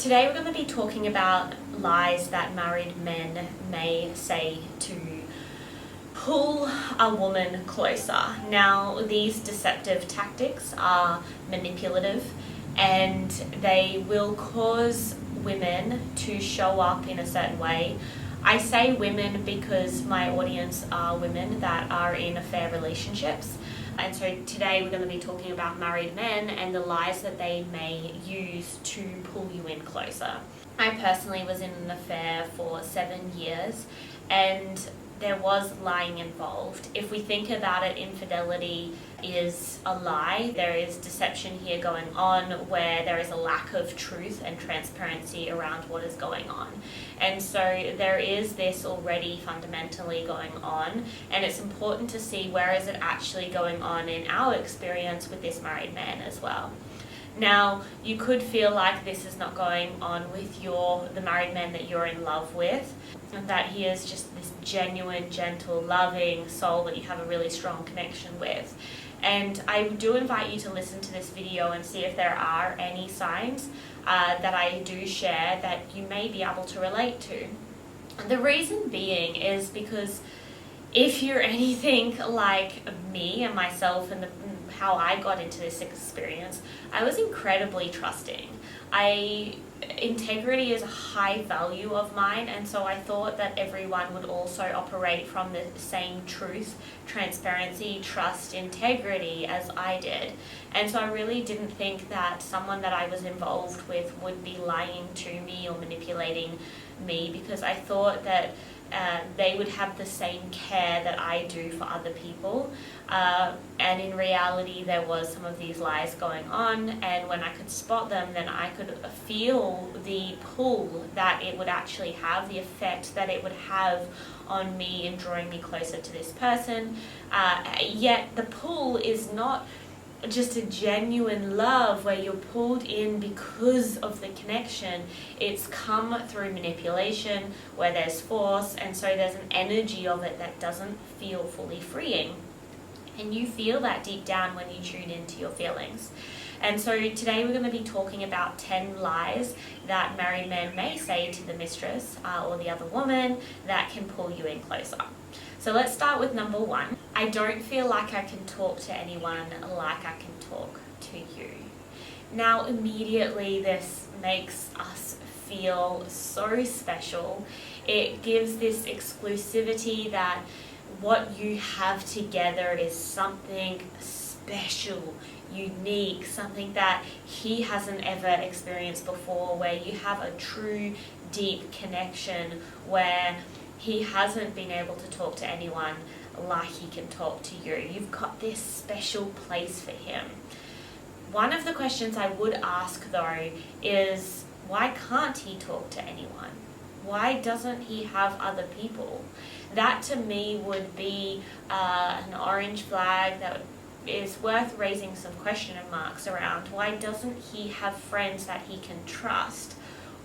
Today we're going to be talking about lies that married men may say to pull a woman closer. Now, these deceptive tactics are manipulative and they will cause women to show up in a certain way. I say women because my audience are women that are in affair relationships. And so today we're going to be talking about married men and the lies that they may use to pull you in closer. I personally was in an affair for 7 years and there was lying involved. If we think about it, infidelity is a lie. There is deception here going on where there is a lack of truth and transparency around what is going on. And so there is this already fundamentally going on, and it's important to see where is it actually going on in our experience with this married man as well. Now, you could feel like this is not going on with the married man that you're in love with, and that he is just this genuine, gentle, loving soul that you have a really strong connection with. And I do invite you to listen to this video and see if there are any signs that I do share that you may be able to relate to. And the reason being is because if you're anything like me and myself and how I got into this experience, I was incredibly trusting. Integrity is a high value of mine, and so I thought that everyone would also operate from the same truth, transparency, trust, integrity as I did. And so I really didn't think that someone that I was involved with would be lying to me or manipulating me, because I thought that they would have the same care that I do for other people. And in reality, there was some of these lies going on, and when I could spot them, then I could feel the pull that it would actually have, the effect that it would have on me in drawing me closer to this person. Yet the pull is not just a genuine love where you're pulled in because of the connection. It's come through manipulation where there's force, and so there's an energy of it that doesn't feel fully freeing. And you feel that deep down when you tune into your feelings. And so today we're going to be talking about 10 lies that married men may say to the mistress or the other woman that can pull you in closer. So let's start with number 1. I don't feel like I can talk to anyone like I can talk to you. Now, immediately this makes us feel so special. It gives this exclusivity that what you have together is something special, unique, something that he hasn't ever experienced before, where you have a true, deep connection, where he hasn't been able to talk to anyone like he can talk to you. You've got this special place for him. One of the questions I would ask though is, why can't he talk to anyone? Why doesn't he have other people? That to me would be an orange flag that is worth raising some question marks around. Why doesn't he have friends that he can trust?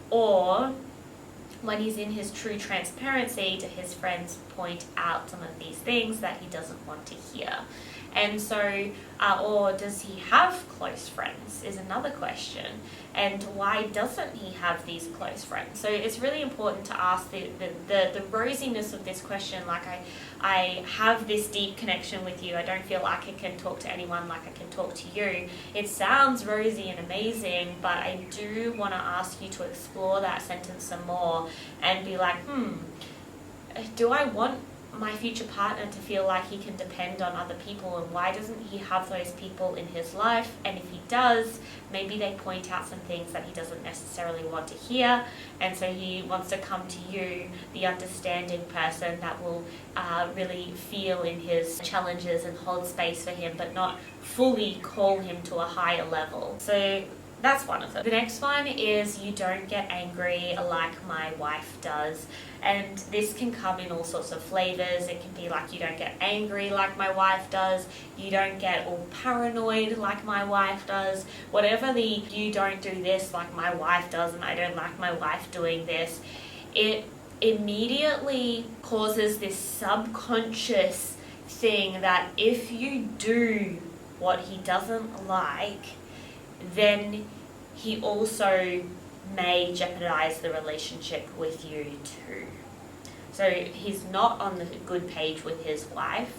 Or when he's in his true transparency, do his friends point out some of these things that he doesn't want to hear? And so, or does he have close friends is another question. And why doesn't he have these close friends? So it's really important to ask the rosiness of this question. Like, I have this deep connection with you. I don't feel like I can talk to anyone like I can talk to you. It sounds rosy and amazing, but I do want to ask you to explore that sentence some more and be like, do I want my future partner to feel like he can depend on other people, and why doesn't he have those people in his life? And if he does, maybe they point out some things that he doesn't necessarily want to hear, and so he wants to come to you, the understanding person that will really feel in his challenges and hold space for him, but not fully call him to a higher level. So that's one of them. The next one is, you don't get angry like my wife does. And this can come in all sorts of flavors. It can be like, you don't get angry like my wife does. You don't get all paranoid like my wife does. Whatever the you don't do this like my wife does and I don't like my wife doing this, it immediately causes this subconscious thing that if you do what he doesn't like, then he also may jeopardize the relationship with you too. So he's not on the good page with his wife,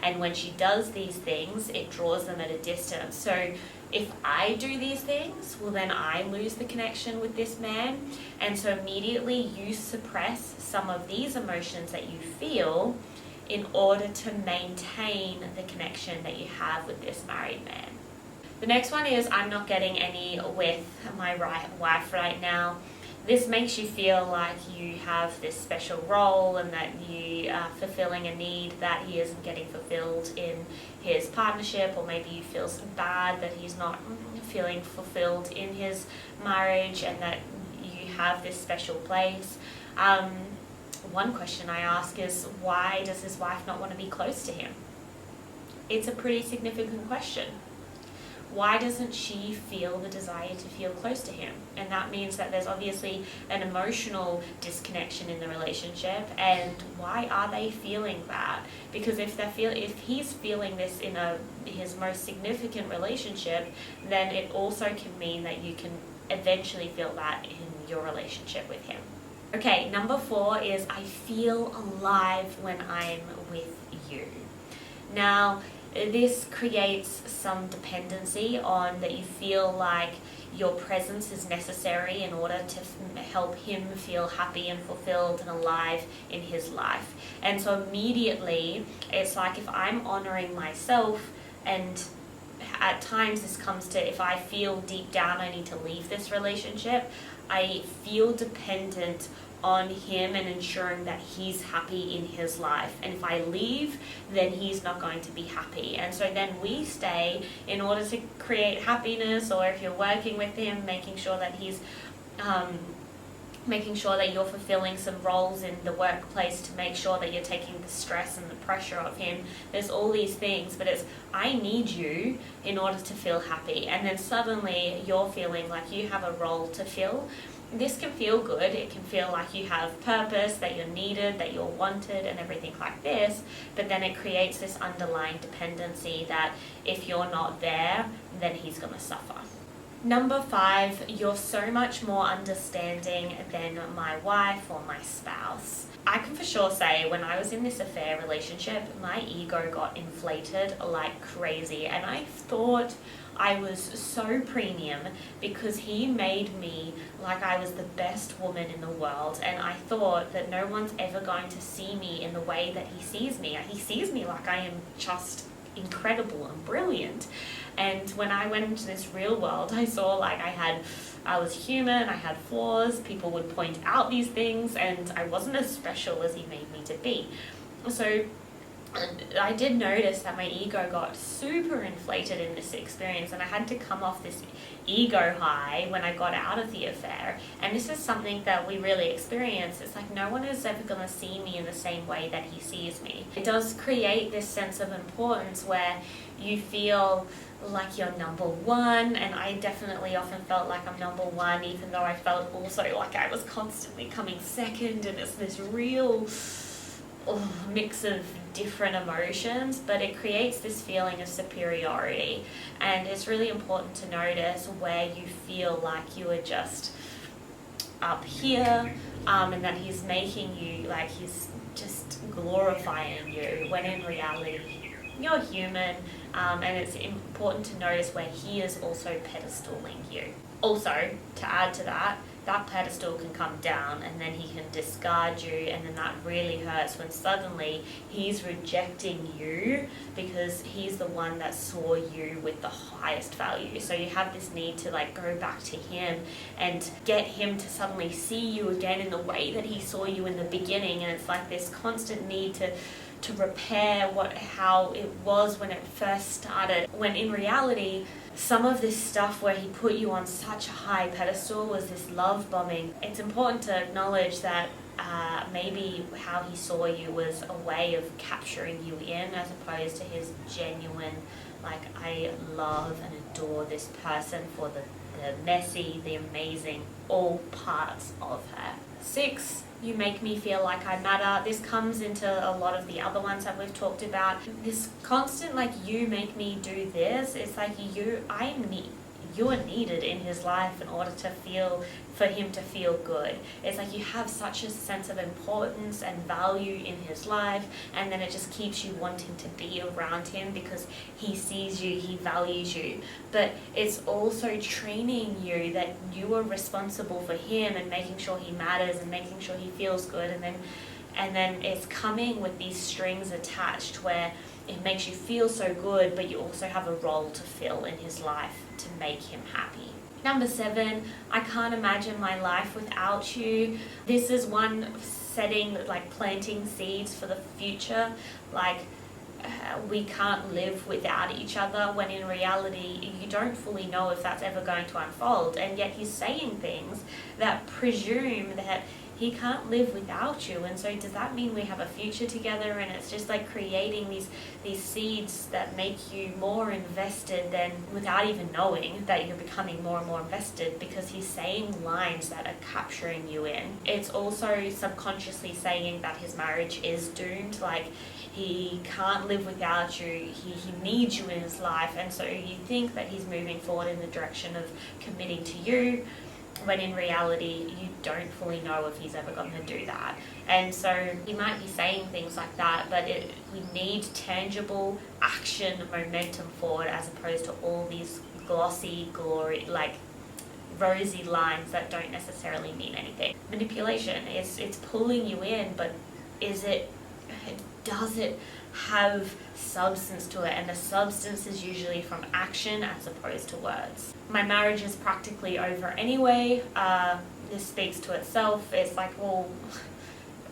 and when she does these things, it draws them at a distance. So if I do these things, well, then I lose the connection with this man. And so immediately you suppress some of these emotions that you feel in order to maintain the connection that you have with this married man. The next one is, I'm not getting any with my wife right now. This makes you feel like you have this special role and that you are fulfilling a need that he isn't getting fulfilled in his partnership, or maybe you feel bad that he's not feeling fulfilled in his marriage and that you have this special place. One question I ask is, why does his wife not want to be close to him? It's a pretty significant question. Why doesn't she feel the desire to feel close to him? And that means that there's obviously an emotional disconnection in the relationship. And why are they feeling that? Because if he's feeling this in his most significant relationship, then it also can mean that you can eventually feel that in your relationship with him. Okay, number 4 is, I feel alive when I'm with you. Now, this creates some dependency on that you feel like your presence is necessary in order to help him feel happy and fulfilled and alive in his life. And so immediately, it's like if I'm honoring myself, and at times this comes to, if I feel deep down I need to leave this relationship, I feel dependent on him and ensuring that he's happy in his life. And if I leave, then he's not going to be happy. And so then we stay in order to create happiness, or if you're working with him, making sure that he's making sure that you're fulfilling some roles in the workplace to make sure that you're taking the stress and the pressure off him. There's all these things, but it's, I need you in order to feel happy. And then suddenly you're feeling like you have a role to fill. This can feel good. It can feel like you have purpose, that you're needed, that you're wanted, and everything like this. But then it creates this underlying dependency that if you're not there, then he's going to suffer. Number 5, you're so much more understanding than my wife or my spouse. I can for sure say when I was in this affair relationship, my ego got inflated like crazy, and I thought I was so premium because he made me like I was the best woman in the world, and I thought that no one's ever going to see me in the way that he sees me. He sees me like I am just incredible and brilliant. And when I went into this real world, I saw like I was human, I had flaws, people would point out these things, and I wasn't as special as he made me to be. So I did notice that my ego got super inflated in this experience, and I had to come off this ego high when I got out of the affair. And this is something that we really experience. It's like no one is ever going to see me in the same way that he sees me. It does create this sense of importance where you feel like you're number one, and I definitely often felt like I'm number one, even though I felt also like I was constantly coming second, and it's this real mix of different emotions, but it creates this feeling of superiority. And it's really important to notice where you feel like you are just up here, and that he's making you like he's just glorifying you, when in reality you're human, and it's important to notice where he is also pedestaling you. Also, to add to that, that pedestal can come down, and then he can discard you, and then that really hurts when suddenly he's rejecting you because he's the one that saw you with the highest value. So you have this need to like go back to him and get him to suddenly see you again in the way that he saw you in the beginning, and it's like this constant need to repair how it was when it first started, when in reality some of this stuff where he put you on such a high pedestal was this love bombing. It's important to acknowledge that maybe how he saw you was a way of capturing you in, as opposed to his genuine, like, I love and adore this person for the messy, the amazing, all parts of her. 6, you make me feel like I matter. This comes into a lot of the other ones that we've talked about. This constant, like, you make me do this. It's like you are needed in his life in order for him to feel good. It's like you have such a sense of importance and value in his life, and then it just keeps you wanting to be around him because he sees you, he values you. But it's also training you that you are responsible for him and making sure he matters and making sure he feels good, and then it's coming with these strings attached where it makes you feel so good, but you also have a role to fill in his life to make him happy. Number 7, I can't imagine my life without you. This is one setting, like planting seeds for the future. Like, we can't live without each other, when in reality you don't fully know if that's ever going to unfold, and yet he's saying things that presume that he can't live without you. And so does that mean we have a future together? And it's just like creating these seeds that make you more invested than, without even knowing that you're becoming more and more invested, because he's saying lines that are capturing you in. It's also subconsciously saying that his marriage is doomed. Like, he can't live without you, he needs you in his life, and so you think that he's moving forward in the direction of committing to you, when in reality you don't fully know if he's ever going to do that. And so he might be saying things like that, but we need tangible action momentum forward, as opposed to all these glossy glory, like rosy lines that don't necessarily mean anything. Manipulation is, it's pulling you in, but does it have substance to it? And the substance is usually from action as opposed to words. My marriage is practically over anyway. This speaks to itself. It's like, well,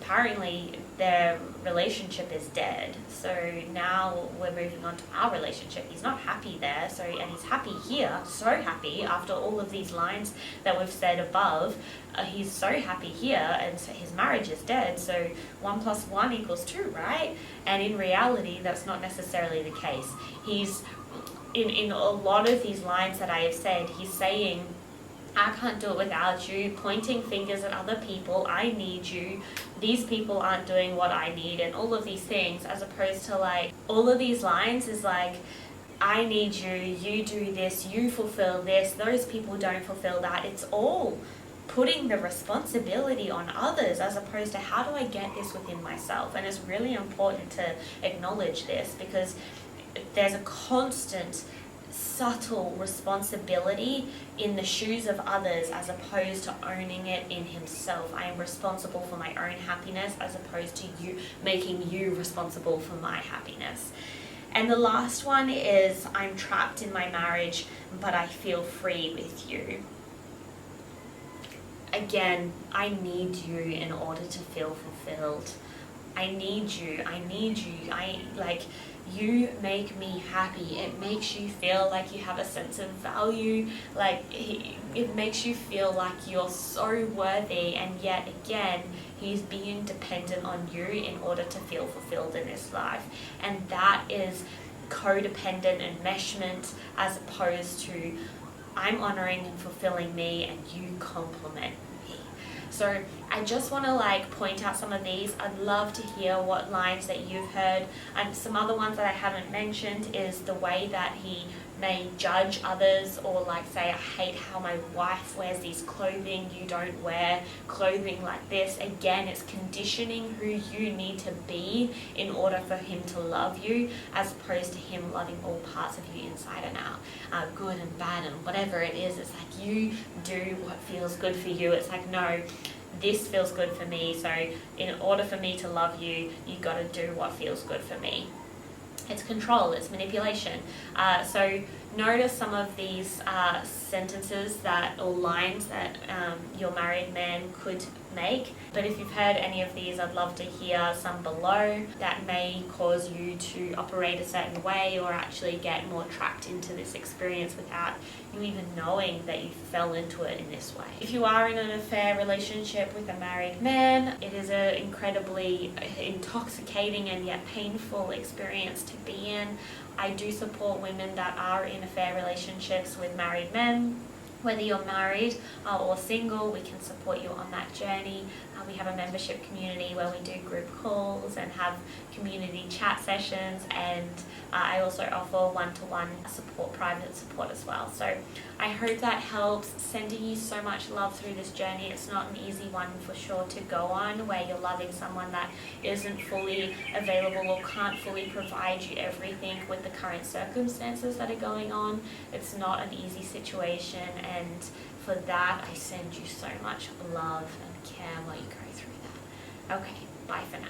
apparently their relationship is dead, so now we're moving on to our relationship. He's not happy there, and he's happy here, so happy after all of these lines that we've said above. He's so happy here, and so his marriage is dead, so 1 + 1 = 2, right? And in reality that's not necessarily the case. He's in a lot of these lines that I have said, he's saying, I can't do it without you, pointing fingers at other people, I need you, these people aren't doing what I need, and all of these things, as opposed to like, all of these lines is like, I need you, you do this, you fulfill this, those people don't fulfill that. It's all putting the responsibility on others, as opposed to how do I get this within myself. And it's really important to acknowledge this, because there's a constant subtle responsibility in the shoes of others, as opposed to owning it in himself. I am responsible for my own happiness, as opposed to you making you responsible for my happiness. And the last one is, I'm trapped in my marriage, but I feel free with you. Again, I need you in order to feel fulfilled. I need you. You make me happy. It makes you feel like you have a sense of value. Like, it makes you feel like you're so worthy, and yet again, he's being dependent on you in order to feel fulfilled in his life. And that is codependent enmeshment, as opposed to I'm honoring and fulfilling me and you complement me. So I just want to point out some of these. I'd love to hear what lines that you've heard. And some other ones that I haven't mentioned is the way that he may judge others, or say, I hate how my wife wears these clothing, you don't wear clothing like this. Again, it's conditioning who you need to be in order for him to love you, as opposed to him loving all parts of you inside and out, good and bad and whatever it is. It's like, you do what feels good for you. It's like, no, this feels good for me, so in order for me to love you, you got to do what feels good for me. It's control, it's manipulation. So notice some of these sentences or lines that your married man could make. But if you've heard any of these, I'd love to hear some below that may cause you to operate a certain way, or actually get more trapped into this experience without you even knowing that you fell into it in this way. If you are in an affair relationship with a married man, it is an incredibly intoxicating and yet painful experience to be in. I do support women that are in affair relationships with married men. Whether you're married or single, we can support you on that journey. We have a membership community where we do group calls and have community chat sessions, and I also offer one-to-one support, private support as well. So I hope that helps. Sending you so much love through this journey. It's not an easy one for sure to go on, where you're loving someone that isn't fully available or can't fully provide you everything with the current circumstances that are going on. It's not an easy situation, and for that I send you so much love and care while you go through that. Okay, bye for now.